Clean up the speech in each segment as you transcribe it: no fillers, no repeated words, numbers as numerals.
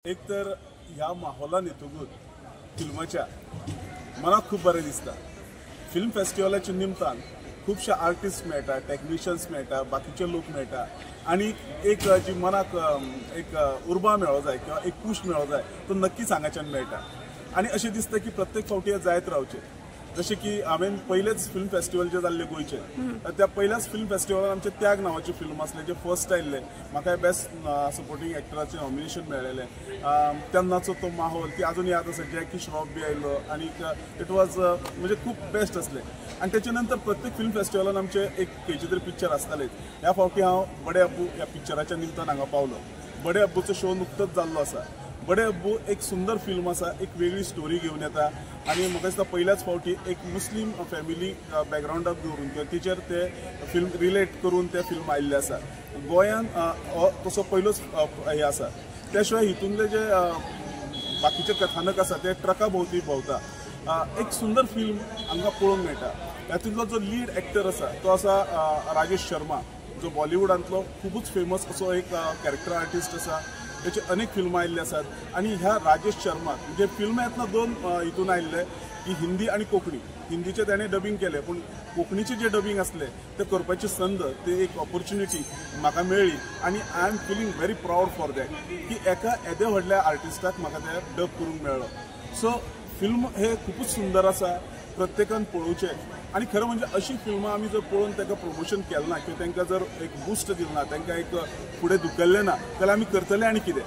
एक तर ह्या माहोलान येतकूच फिल्माच्या मनाक खूप बरें दिसता। फिल्म फेस्टिवलाच्या निमतान खूबशे आर्टिस्ट मेळटा, टेक्निशियन्स मेळटा, बाकीचे लोक मेळटा आणि एक जी मनाक एक उर्बा मेळो जाय किंवा एक पुश मेळो जाय तो नक्कीच हांगाच्यान मेळटा। आणि अशें दिसता की प्रत्येक फावटी जायत रावचे। जशें की हांवें पयलेच फिल्म फेस्टिवल जे जाल्ले गोंयचे त्या पयल्याच फिल्म फेस्टिवलान आमचे त्याग नांवाचे फिल्म आसले जे फर्स्ट आयिल्ले। म्हाका बेस्ट सपोर्टिंग एक्टराचें नॉमिनेशन मेळ्ळेलें। तेन्नाचो तो माहोल ती अजून याद आसा। जॅकी श्रॉफ बी आयिल्लो आणि इट वॉज म्हणजे खूब बेस्ट असले। आणि त्याच्या नंतर प्रत्येक फिल्म फेस्टिवलान आमचे एक खंयचे तरी पिक्चर आसताले। ह्या फावटी हांव बडे अब्बू ह्या पिक्चराच्या निमतान हांगा पावलो। बडे अब्बूचो शो नुकतोच जाल्लो आसा। बडे अब्बू एक सुंदर फिल्म आसा, एक वेगळी स्टोरी घेवन येता आणि म्हाका दिसता पहिल्याच फावटी एक मुस्लिम फॅमिली बॅकग्राउंडाक दवरून किंवा तिचेर ते फिल्म रिलेट करून ते फिल्म आयिल्ले आसा। गोंयान तसो पयलोच हे आसा। त्या शिवाय हितूंतले जे बाकीचे कथानक आसा ते ट्रका भोंवती भोंवता। एक सुंदर फिल्म हांगा पळोवंक मेळटा। तातूंतलो जो लीड एक्टर आसा तो आसा राजेश शर्मा, जो बॉलिवूडांतलो खूबच फेमस असो एक कॅरेक्टर आर्टिस्ट आसा। त्याचे अनेक फिल्मां आयिल्ले आसात आणि ह्या राजेश शर्मा म्हणजे फिल्म येतना दोन हितून आयिल्ले की हिंदी आणि कोंकणी। हिंदीचे ताणें डबिंग केले पण कोंकणीचे जे डबिंग असले ते करपाची संद ते एक ऑपॉर्च्युनिटी म्हाका मेळ्ळी आणि I am feeling very proud for that की एका येदे व्हडल्या आर्टिस्टाक म्हाका ते डब करूंक मेळ्ळो। सो फिल्म हे खूपच सुंदर आसा, प्रत्येकान पळोवचें। आणि खरं म्हणजे अशी फिल्मां आमी जर पळोवन ताका प्रमोशन केलें ना किंवा तांकां जर एक बूस्ट दिलें ना, तांकां एक फुडें धुकल्लें ना जाल्यार आमी करतले आनी कितें,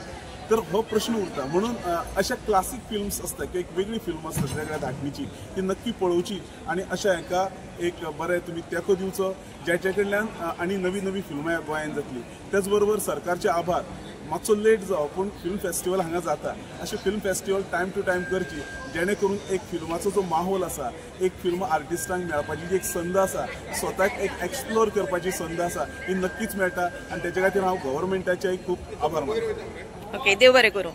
तर हो प्रश्न उरता। म्हणून अशा क्लासीक फिल्म्स आसता किंवा एक वेगळी फिल्म आसता वेगळ्या धाटणीची ती नक्की पळोवची आणि अशा हाका एक बरें तुमी तेंको दिवचो ज्याचे कडल्यान आनी नवी नवी फिल्मां गोंयांत जातली। त्याच बरोबर सरकारचे आभार। मातसो लेट जावं पूण फिल्म फेस्टिवल हांगा जाता। अशें film festival time to time करची जेणे करून एक फिल्माचो जो माहोल आसा, एक फिल्म आर्टिस्टांक मेळपाची जी एक संद आसा, स्वताक एक एक्सप्लोर करपाची संद आसा ही नक्कीच मेळटा। आणि तेच्या खातीर हांव गव्हर्मेंटाचेय खूब आभार मानता। ओके, देव बरें करूं।